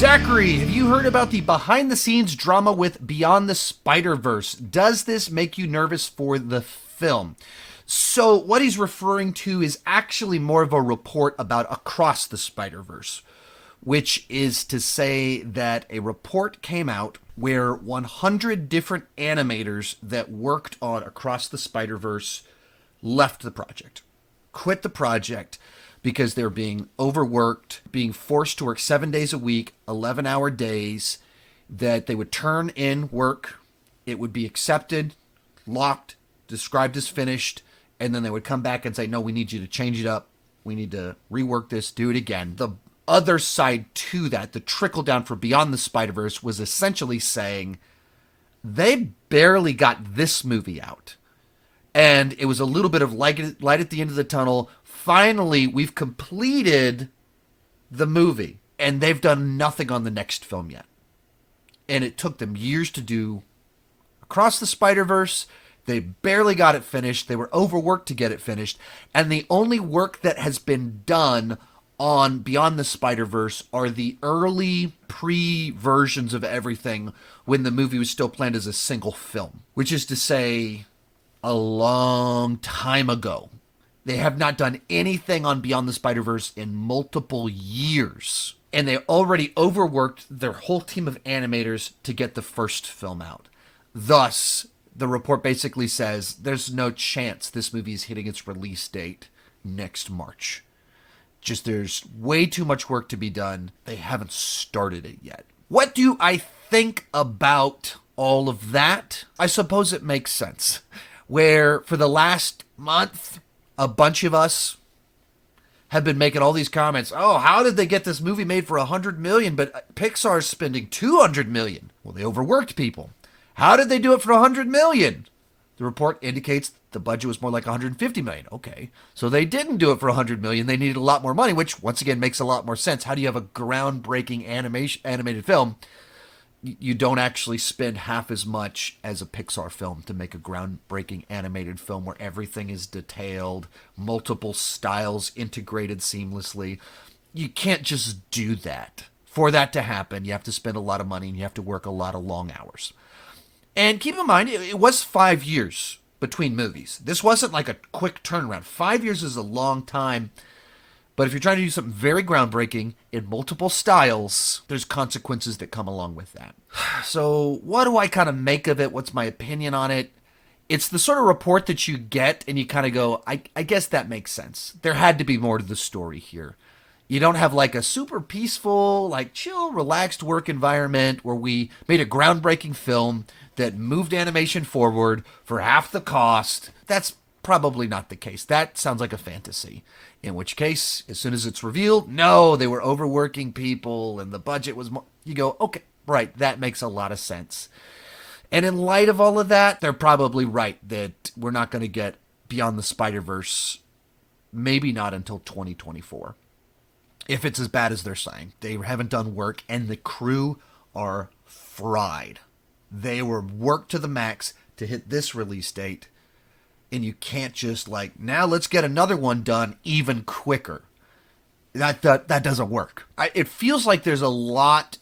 Zachary, have you heard about the behind-the-scenes drama with Beyond the Spider-Verse? Does this make you nervous for the film? So what he's referring to is actually more of a report about Across the Spider-Verse, which is to say that a report came out where 100 different animators that worked on Across the Spider-Verse left the project, quit the project, because they're being overworked, being forced to work 7 days a week, 11-hour days, that they would turn in work, it would be accepted, locked, described as finished, and then they would come back and say, no, we need you to change it up. We need to rework this, do it again. The other side to that, the trickle down for Beyond the Spider-Verse, was essentially saying they barely got this movie out. And it was a little bit of light at the end of the tunnel. Finally, we've completed the movie, and they've done nothing on the next film yet. And it took them years to do Across the Spider-Verse. They barely got it finished. They were overworked to get it finished. And the only work that has been done on Beyond the Spider-Verse are the early pre-versions of everything when the movie was still planned as a single film, which is to say a long time ago. They have not done anything on Beyond the Spider-Verse in multiple years. And they already overworked their whole team of animators to get the first film out. Thus, the report basically says there's no chance this movie is hitting its release date next March. Just there's way too much work to be done. They haven't started it yet. What do I think about all of that? I suppose it makes sense. Where for the last month, a bunch of us have been making all these comments. Oh, how did they get this movie made for $100 million, but Pixar's spending $200 million? Well, they overworked people. How did they do it for $100 million? The report indicates the budget was more like $150 million. Okay, so they didn't do it for $100 million. They needed a lot more money, which once again makes a lot more sense. How do you have a groundbreaking animated film? You don't actually spend half as much as a Pixar film to make a groundbreaking animated film where everything is detailed, multiple styles integrated seamlessly. You can't just do that. For that to happen, you have to spend a lot of money and you have to work a lot of long hours. And keep in mind, it was 5 years between movies. This wasn't like a quick turnaround. 5 years is a long time. But if you're trying to do something very groundbreaking in multiple styles, there's consequences that come along with that. So what do I kind of make of it? What's my opinion on it? It's the sort of report that you get and you kind of go, I guess that makes sense. There had to be more to the story here. You don't have like a super peaceful, like chill, relaxed work environment where we made a groundbreaking film that moved animation forward for half the cost. That's probably not the case. That sounds like a fantasy. In which case, as soon as it's revealed, no, they were overworking people and the budget was more. You go, okay, right, that makes a lot of sense. And in light of all of that, they're probably right that we're not going to get Beyond the Spider-Verse, maybe not until 2024. If it's as bad as they're saying. They haven't done work and the crew are fried. They were worked to the max to hit this release date. And you can't just like, now let's get another one done even quicker. That doesn't work. It feels like there's a lot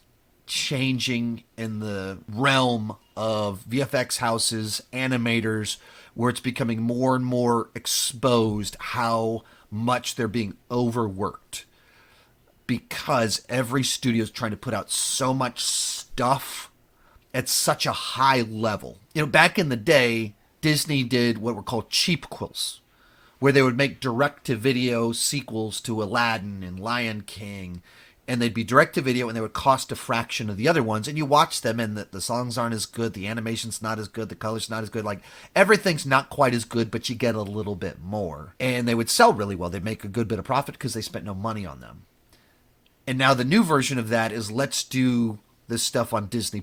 changing in the realm of VFX houses, animators, where it's becoming more and more exposed how much they're being overworked. Because every studio is trying to put out so much stuff at such a high level. You know, back in the day, Disney did what were called cheapquels, where they would make direct-to-video sequels to Aladdin and Lion King, and they'd be direct-to-video, and they would cost a fraction of the other ones, and you watch them, and the songs aren't as good, the animation's not as good, the color's not as good, like, everything's not quite as good, but you get a little bit more. And they would sell really well. They'd make a good bit of profit because they spent no money on them. And now the new version of that is let's do this stuff on Disney+.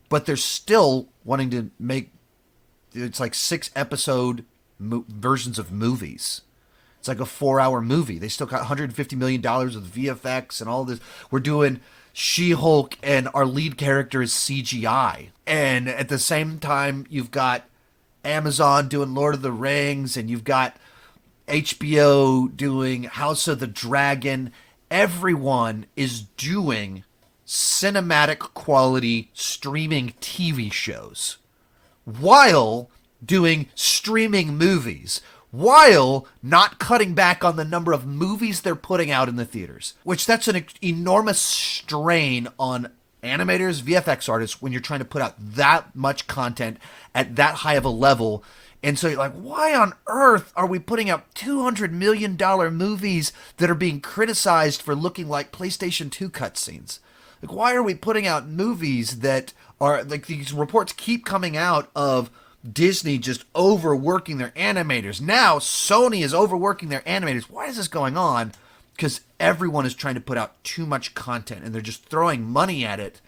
But they're still wanting to make, it's like 6-episode versions of movies. It's like a 4-hour movie. They still got $150 million of VFX and all this. We're doing She-Hulk and our lead character is CGI. And at the same time, you've got Amazon doing Lord of the Rings and you've got HBO doing House of the Dragon. Everyone is doing cinematic quality streaming TV shows while doing streaming movies, while not cutting back on the number of movies they're putting out in the theaters, which that's an enormous strain on animators, VFX artists, when you're trying to put out that much content at that high of a level. And so you're like, why on earth are we putting out $200 million movies that are being criticized for looking like PlayStation 2 cutscenes? Like, why are we putting out movies that are, like, these reports keep coming out of Disney just overworking their animators. Now Sony is overworking their animators. Why is this going on? Because everyone is trying to put out too much content and they're just throwing money at it.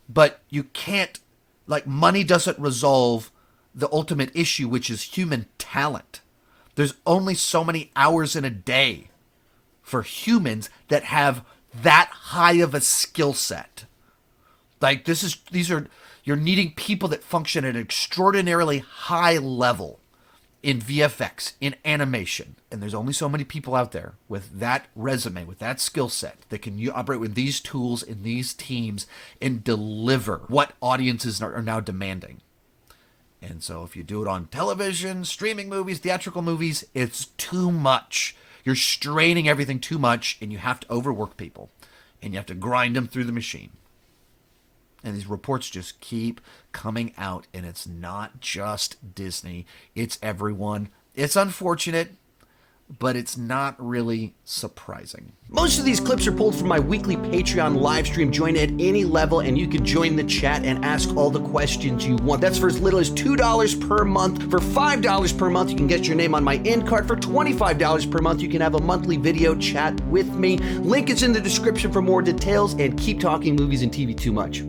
But you can't, like, money doesn't resolve the ultimate issue, which is human talent. There's only so many hours in a day for humans that have that high of a skill set. Like, you're needing people that function at an extraordinarily high level in VFX, in animation. And there's only so many people out there with that resume, with that skill set, that can operate with these tools in these teams and deliver what audiences are now demanding. And so if you do it on television, streaming movies, theatrical movies, it's too much. You're straining everything too much, and you have to overwork people. And you have to grind them through the machine. And these reports just keep coming out, and it's not just Disney. It's everyone. It's unfortunate, but it's not really surprising. Most of these clips are pulled from my weekly Patreon live stream. Join at any level, and you can join the chat and ask all the questions you want. That's for as little as $2 per month. For $5 per month, you can get your name on my end card. For $25 per month, you can have a monthly video chat with me. Link is in the description for more details, and keep talking movies and TV too much.